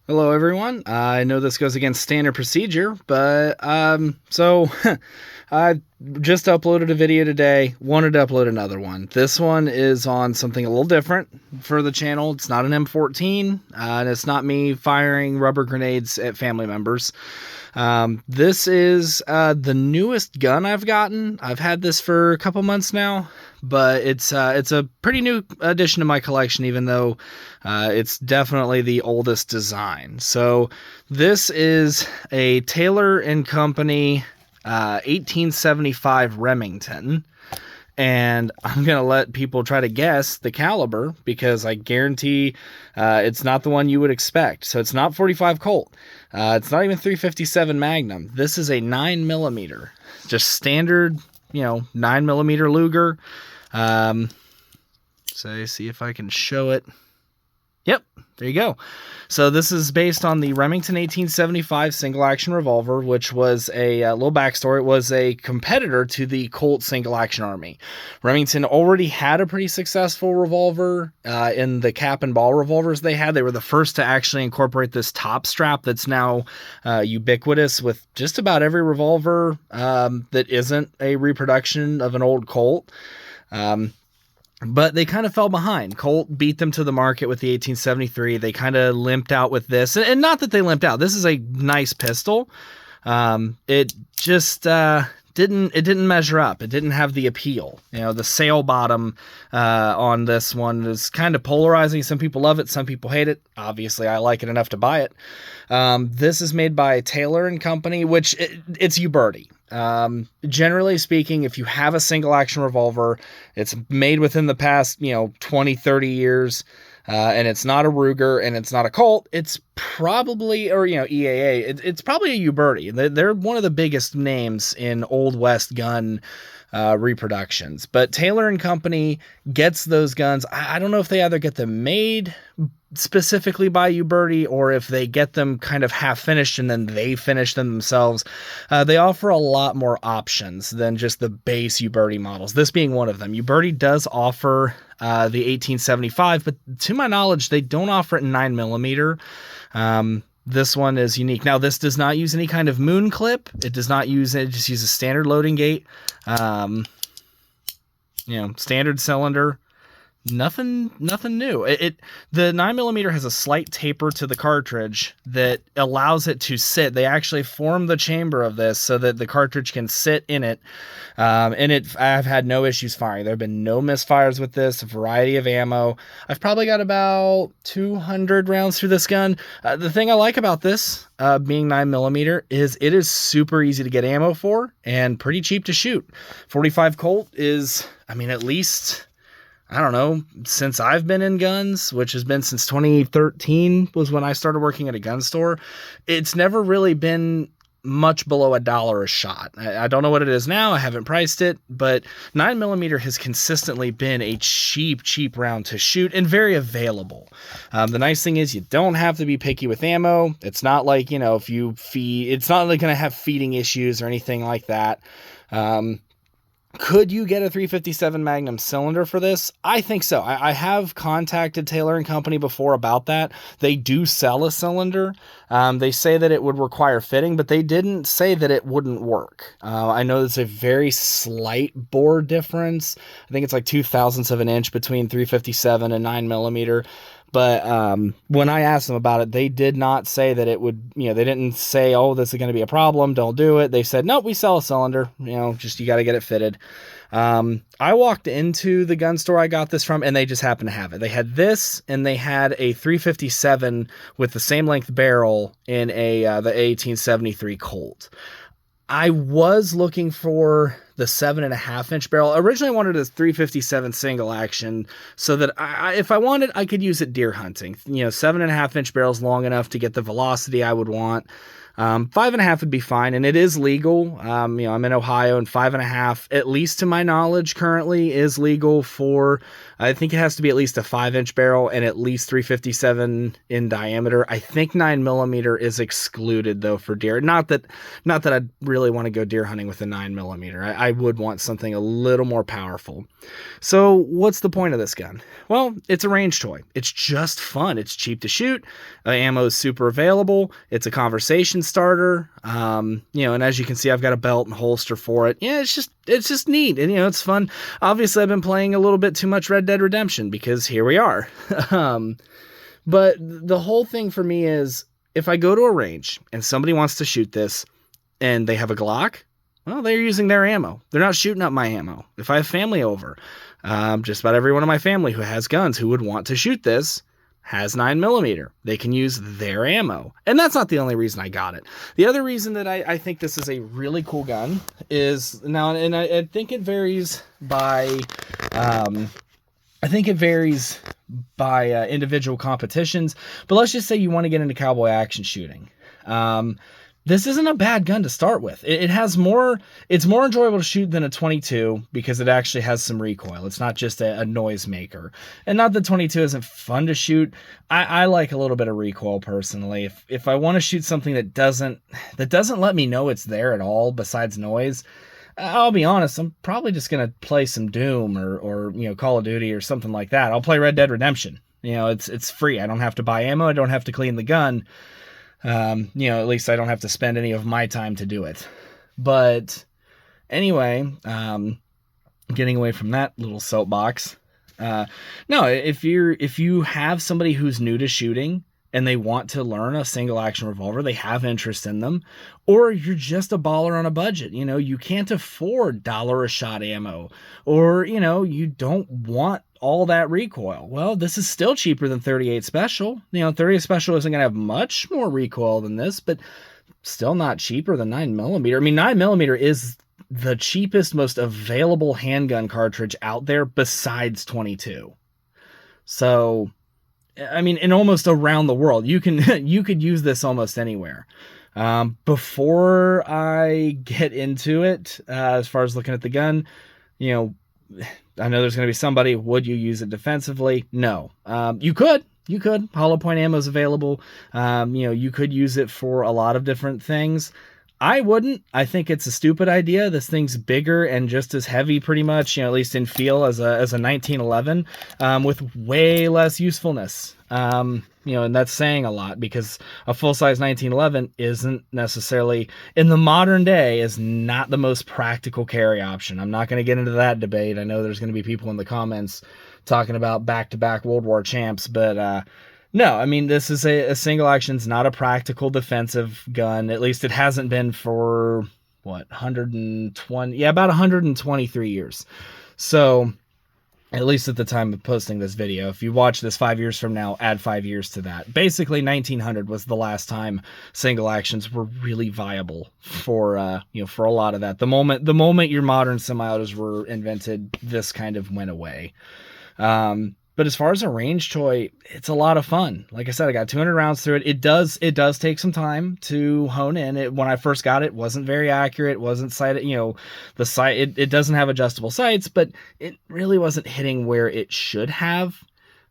Hello, everyone. I know this goes against standard procedure, but I just uploaded a video today. Wanted to upload another one. This one is on something a little different for the channel. It's not an M14, and it's not me firing rubber grenades at family members. This is the newest gun I've gotten. I've had this for a couple months now, but it's a pretty new addition to my collection, even though it's definitely the oldest design. So this is a Taylor and Company 1875 Remington. And I'm going to let people try to guess the caliber because I guarantee it's not the one you would expect. So it's not 45 Colt. It's not even 357 Magnum. This is a 9mm. Just standard, 9mm Luger. So see if I can show it. Yep, there you go. So this is based on the Remington 1875 single-action revolver, which was a little backstory. It was a competitor to the Colt single-action army. Remington already had a pretty successful revolver in the cap and ball revolvers they had. They were the first to actually incorporate this top strap that's now ubiquitous with just about every revolver that isn't a reproduction of an old Colt. But they kind of fell behind. Colt beat them to the market with the 1873. They kind of limped out with this. And not that they limped out. This is a nice pistol. It just didn't measure up. It didn't have the appeal. The sail bottom on this one is kind of polarizing. Some people love it. Some people hate it. Obviously, I like it enough to buy it. This is made by Taylor and Company, which it's Uberti. Generally speaking, if you have a single action revolver, it's made within the past, 20, 30 years, and it's not a Ruger and it's not a Colt, it's probably, or, EAA, it's probably a Uberti. They're one of the biggest names in Old West gun reproductions. But Taylor and Company gets those guns. I don't know if they either get them made specifically by Uberti or if they get them kind of half finished and then they finish them themselves. They offer a lot more options than just the base Uberti models, this being one of them. Uberti does offer the 1875, but to my knowledge, they don't offer it in 9mm. This one is unique. Now, this does not use any kind of moon clip. It does not use it. It just uses standard loading gate. Standard cylinder. Nothing new. The 9mm has a slight taper to the cartridge that allows it to sit. They actually form the chamber of this so that the cartridge can sit in it. I've had no issues firing. There have been no misfires with this, a variety of ammo. I've probably got about 200 rounds through this gun. The thing I like about this, being 9mm, is it is super easy to get ammo for and pretty cheap to shoot. 45 Colt is, at least, I don't know, since I've been in guns, which has been since 2013 was when I started working at a gun store, it's never really been much below $1 a shot. I don't know what it is now. I haven't priced it, but 9mm has consistently been a cheap round to shoot and very available. The nice thing is you don't have to be picky with ammo. It's not like, if you feed, it's not like going to have feeding issues or anything like that. Could you get a 357 Magnum cylinder for this? I think so. I have contacted Taylor and Company before about that. They do sell a cylinder. They say that it would require fitting, but they didn't say that it wouldn't work. I know there's a very slight bore difference. I think it's like 0.02 of an inch between 357 and 9mm. But when I asked them about it, they did not say that it would, they didn't say, oh, this is going to be a problem, don't do it. They said, nope, we sell a cylinder, just you got to get it fitted. I walked into the gun store I got this from, and they just happened to have it. They had this, and they had a 357 with the same length barrel in the 1873 Colt. I was looking for the 7.5-inch barrel. Originally, I wanted a 357 single action so that if I wanted, I could use it deer hunting. 7.5-inch barrels long enough to get the velocity I would want. 5.5 would be fine, and it is legal. I'm in Ohio, and 5.5, at least to my knowledge, currently is legal for. I think it has to be at least a 5-inch barrel and at least 357 in diameter. I think 9mm is excluded though for deer. Not that I'd really want to go deer hunting with a 9mm. I would want something a little more powerful. So what's the point of this gun? Well, it's a range toy. It's just fun. It's cheap to shoot. Ammo is super available. It's a conversation starter. And as you can see, I've got a belt and holster for it. Yeah, it's just neat. And, it's fun. Obviously, I've been playing a little bit too much Red Dead Redemption because here we are. But the whole thing for me is if I go to a range and somebody wants to shoot this and they have a Glock, well, they're using their ammo. They're not shooting up my ammo. If I have family over, just about everyone in my family who has guns who would want to shoot this has 9mm. They can use their ammo. And that's not the only reason I got it. The other reason that I think this is a really cool gun is now, and I think it varies by, individual competitions, but let's just say you want to get into cowboy action shooting. This isn't a bad gun to start with. It's more enjoyable to shoot than a 22 because it actually has some recoil. It's not just a noise maker. And not that 22 isn't fun to shoot. I like a little bit of recoil personally. If I want to shoot something that doesn't let me know it's there at all besides noise, I'll be honest, I'm probably just going to play some Doom or Call of Duty or something like that. I'll play Red Dead Redemption. It's free. I don't have to buy ammo. I don't have to clean the gun. At least I don't have to spend any of my time to do it. But anyway, getting away from that little soapbox. No, if you have somebody who's new to shooting and they want to learn a single action revolver, they have interest in them, or you're just a baller on a budget, you can't afford $1 a shot ammo, or, you don't want all that recoil. Well, this is still cheaper than 38 Special. 38 Special isn't going to have much more recoil than this, but still not cheaper than 9mm. I mean, 9mm is the cheapest, most available handgun cartridge out there besides 22. So, I mean, and almost around the world, you could use this almost anywhere. Before I get into it, as far as looking at the gun, I know there's going to be somebody, would you use it defensively? No. You could. Hollow point ammo is available. You could use it for a lot of different things. I wouldn't. I think it's a stupid idea. This thing's bigger and just as heavy pretty much, at least in feel as a 1911, with way less usefulness. And that's saying a lot because a full-size 1911 isn't necessarily, in the modern day, is not the most practical carry option. I'm not going to get into that debate. I know there's going to be people in the comments talking about back-to-back World War champs, but no, I mean, this is a single action. It's not a practical defensive gun. At least it hasn't been for, 120? Yeah, about 123 years. So, at least at the time of posting this video, if you watch this 5 years from now, add 5 years to that. Basically, 1900 was the last time single actions were really viable for, for a lot of that. The moment your modern semi-autos were invented, this kind of went away. But as far as a range toy, it's a lot of fun. Like I said, I got 200 rounds through it. It does take some time to hone in. When I first got it, wasn't very accurate. It wasn't sighted, the sight, it doesn't have adjustable sights, but it really wasn't hitting where it should have.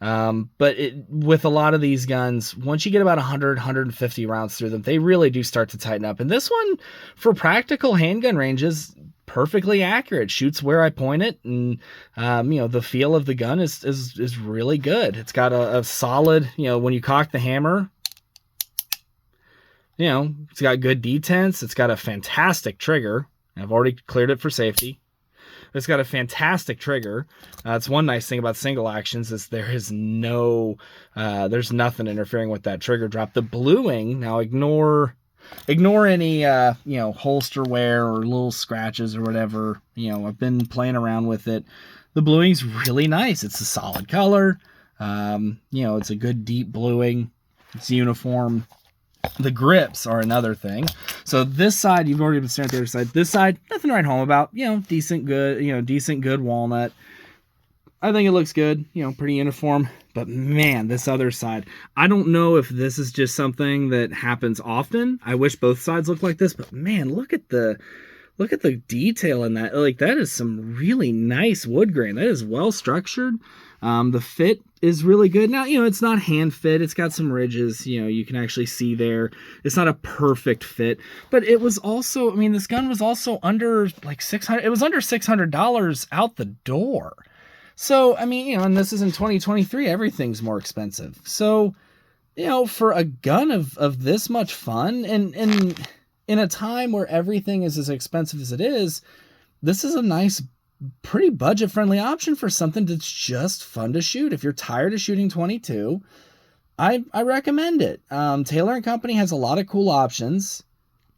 But with a lot of these guns, once you get about 100, 150 rounds through them, they really do start to tighten up. And this one, for practical handgun ranges, perfectly accurate, shoots where I point it, and the feel of the gun is really good. It's got a solid, when you cock the hammer, it's got good detents. It's got a fantastic trigger. I've already cleared it for safety. It's got a fantastic trigger. That's one nice thing about single actions is there is there's nothing interfering with that trigger drop. The bluing, now ignore any, holster wear or little scratches or whatever. I've been playing around with it. The bluing's really nice. It's a solid color. It's a good deep bluing. It's uniform. The grips are another thing. So this side, you've already been staring at the other side. This side, nothing to write home about. Decent good walnut. I think it looks good. Pretty uniform. But man, this other side, I don't know if this is just something that happens often. I wish both sides looked like this, but man, look at the detail in that. Like, that is some really nice wood grain. That is well structured. The fit is really good. Now, it's not hand fit. It's got some ridges, you can actually see there. It's not a perfect fit, but it was also, this gun was also under like $600. It was under $600 out the door. So, and this is in 2023, everything's more expensive. So, for a gun of this much fun and in a time where everything is as expensive as it is, this is a nice, pretty budget-friendly option for something that's just fun to shoot. If you're tired of shooting 22, I recommend it. Taylor & Company has a lot of cool options,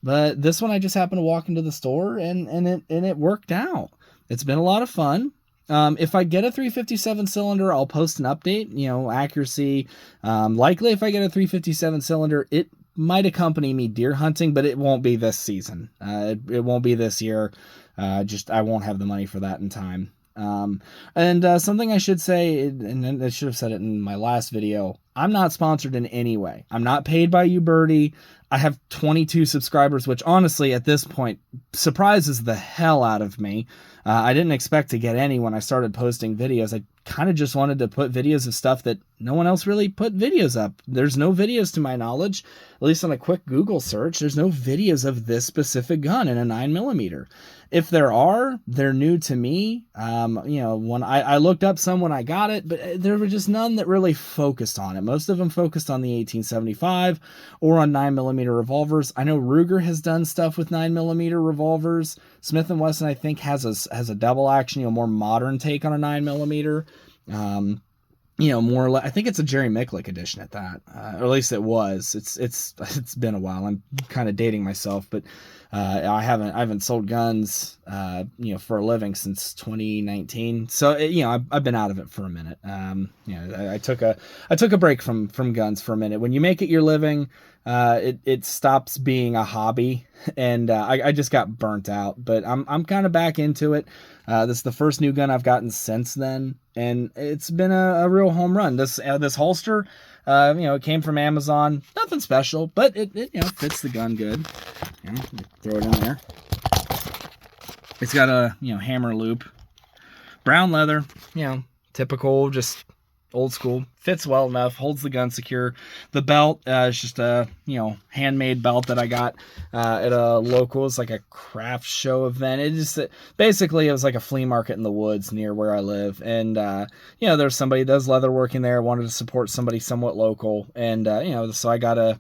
but this one I just happened to walk into the store and it worked out. It's been a lot of fun. If I get a 357 cylinder, I'll post an update, accuracy. Likely if I get a 357 cylinder, it might accompany me deer hunting, but it won't be this season. It won't be this year. I won't have the money for that in time. And something I should say, and I should have said it in my last video, I'm not sponsored in any way. I'm not paid by uBirdie. I have 22 subscribers, which honestly at this point surprises the hell out of me. I didn't expect to get any when I started posting videos. I kind of just wanted to put videos of stuff that no one else really put videos up. There's no videos to my knowledge, at least on a quick Google search. There's no videos of this specific gun in a 9mm. If there are, they're new to me. When I looked up some when I got it, but there were just none that really focused on it. Most of them focused on the 1875 or on 9mm revolvers. I know Ruger has done stuff with 9mm revolvers. Smith & Wesson, I think, has a double action, more modern take on a 9mm. More or less, I think it's a Jerry Micklick edition at that, or at least it was. It's been a while. I'm kind of dating myself, but I haven't sold guns, for a living since 2019. So I've been out of it for a minute. I took a break from guns for a minute. When you make it your living, it stops being a hobby, and I just got burnt out. But I'm kind of back into it. This is the first new gun I've gotten since then, and it's been a real home run. This holster, it came from Amazon. Nothing special, but it fits the gun good. Throw it in there. It's got a hammer loop, brown leather. Typical, just old school. Fits well enough, holds the gun secure. The belt is just a handmade belt that I got at a local. It's like a craft show event. Basically it was like a flea market in the woods near where I live, and there's somebody that does leather work in there. I wanted to support somebody somewhat local, and so I got a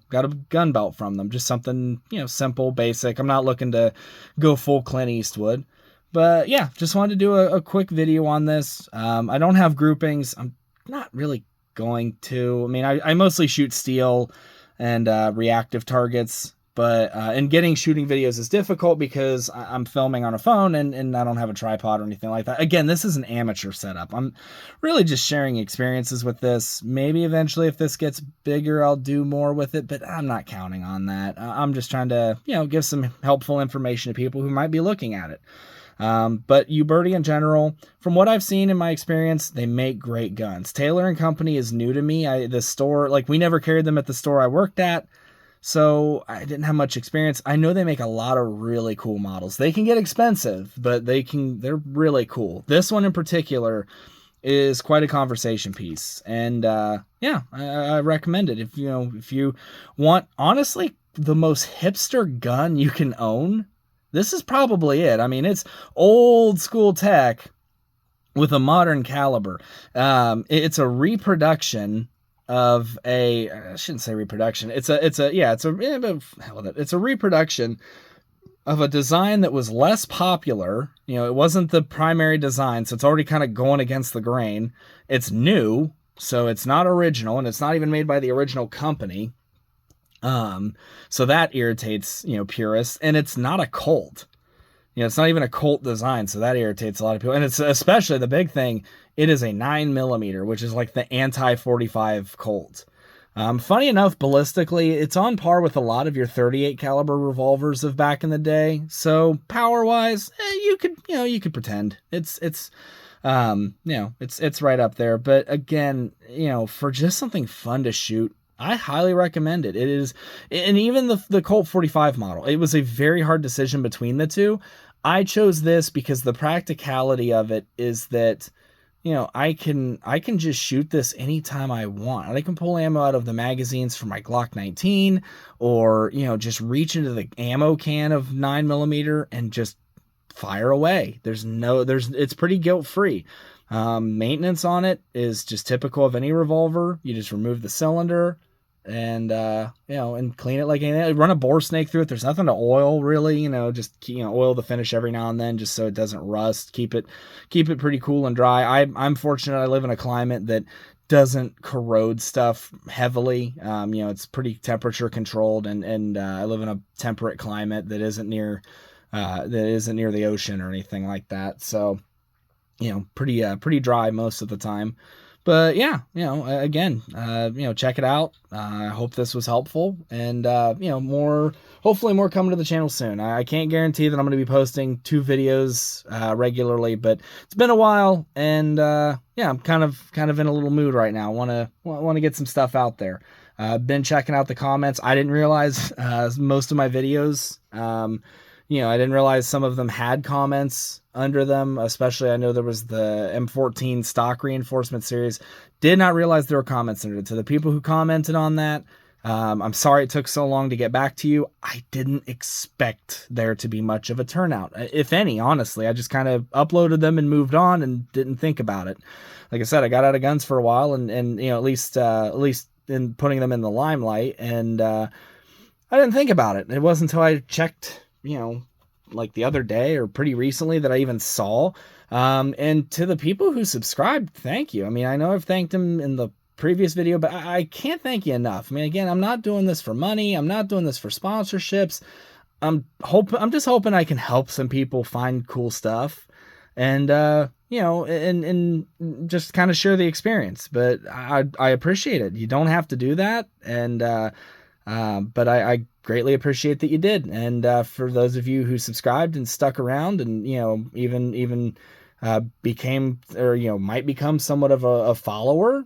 gun belt from them. Just something simple, basic. I'm not looking to go full Clint Eastwood, but yeah, just wanted to do a quick video on this. I don't have groupings. I'm not really going to. I mostly shoot steel and reactive targets, but and getting shooting videos is difficult because I'm filming on a phone and I don't have a tripod or anything like that. Again, this is an amateur setup. I'm really just sharing experiences with this. Maybe eventually if this gets bigger, I'll do more with it, but I'm not counting on that. I'm just trying to, give some helpful information to people who might be looking at it. But uBirdie in general, from what I've seen in my experience, they make great guns. Taylor & Company is new to me. The store, we never carried them at the store I worked at, so I didn't have much experience. I know they make a lot of really cool models. They can get expensive, but they're really cool. This one in particular is quite a conversation piece, and I recommend it. If you want, honestly, the most hipster gun you can own, this is probably it. It's old school tech with a modern caliber. It's a reproduction of I shouldn't say reproduction. It's a reproduction of a design that was less popular. It wasn't the primary design, so it's already kind of going against the grain. It's new, so it's not original, and it's not even made by the original company. So that irritates, purists, and it's not a Colt. It's not even a Colt design, so that irritates a lot of people. And it's especially the big thing, it is a 9mm, which is like the anti-45 Colt. Funny enough, ballistically, it's on par with a lot of your 38 caliber revolvers of back in the day. So power-wise, you could pretend. It's It's right up there. But again, for just something fun to shoot, I highly recommend it. It is, and even the Colt 45 model, it was a very hard decision between the two. I chose this because the practicality of it is that, I can just shoot this anytime I want. I can pull ammo out of the magazines for my Glock 19, or, just reach into the ammo can of 9mm and just fire away. It's pretty guilt-free. Maintenance on it is just typical of any revolver. You just remove the cylinder and, and clean it like anything. Run a bore snake through it. There's nothing to oil really, just, oil the finish every now and then just so it doesn't rust. Keep it pretty cool and dry. I'm fortunate I live in a climate that doesn't corrode stuff heavily. It's pretty temperature controlled, and I live in a temperate climate that isn't near the ocean or anything like that. So, pretty dry most of the time. But yeah, again, check it out. I hope this was helpful, and hopefully more coming to the channel soon. I can't guarantee that I'm going to be posting 2 videos regularly, but it's been a while, and I'm kind of in a little mood right now. Want to get some stuff out there. Been checking out the comments. I didn't realize most of my videos. I didn't realize some of them had comments under them, especially I know there was the M14 stock reinforcement series. Did not realize there were comments under it. To the people who commented on that, I'm sorry it took so long to get back to you. I didn't expect there to be much of a turnout, if any, honestly. I just kind of uploaded them and moved on and didn't think about it. Like I said, I got out of guns for a while, and at least in putting them in the limelight, and I didn't think about it. It wasn't until I checked, like the other day or pretty recently, that I even saw. And to the people who subscribed, thank you. I mean, I know I've thanked them in the previous video, but I can't thank you enough. I mean, again, I'm not doing this for money. I'm not doing this for sponsorships. I'm just hoping I can help some people find cool stuff, and and just kind of share the experience. But I appreciate it. You don't have to do that, and but I greatly appreciate that you did. And for those of you who subscribed and stuck around, and even became, or might become somewhat of a follower,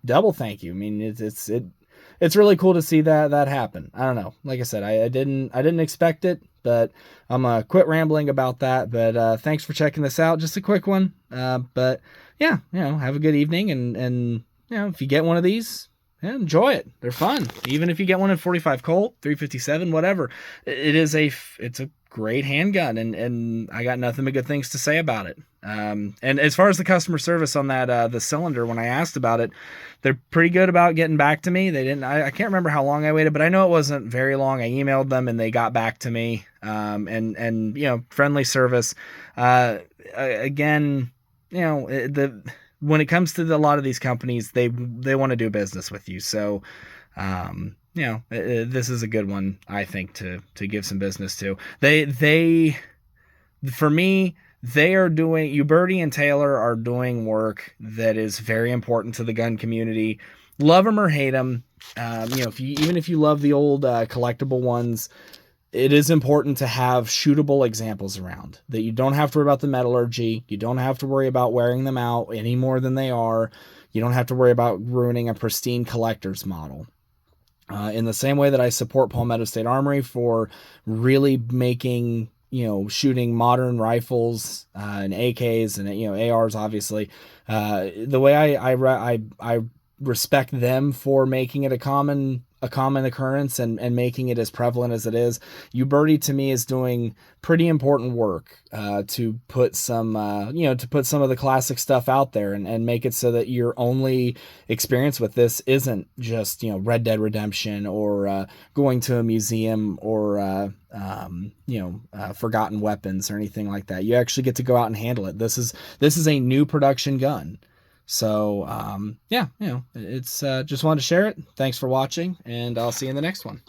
double thank you. I mean, it's really cool to see that happen. I don't know. Like I said, I didn't expect it, but I'm gonna quit rambling about that. But thanks for checking this out. Just a quick one. But yeah, have a good evening, and if you get one of these, enjoy it. They're fun. Even if you get one in 45 Colt, 357, whatever. It's a great handgun, and I got nothing but good things to say about it. And as far as the customer service on that, the cylinder, when I asked about it, they're pretty good about getting back to me. They didn't, I can't remember how long I waited, but I know it wasn't very long. I emailed them and they got back to me. And friendly service. Again, when it comes to a lot of these companies, they want to do business with you. So, this is a good one, I think, to give some business to. For me, Uberti and Taylor are doing work that is very important to the gun community. Love them or hate them. Even if you love the old collectible ones, it is important to have shootable examples around, that you don't have to worry about the metallurgy. You don't have to worry about wearing them out any more than they are. You don't have to worry about ruining a pristine collector's model. In the same way that I support Palmetto State Armory for really making, shooting modern rifles and AKs and, ARs, obviously, the way I respect them for making it a common occurrence and making it as prevalent as it is. Uberti to me is doing pretty important work to put some of the classic stuff out there and make it so that your only experience with this isn't just Red Dead Redemption or going to a museum or Forgotten Weapons or anything like that. You actually get to go out and handle it. This is a new production gun. So, it's just wanted to share it. Thanks for watching, and I'll see you in the next one.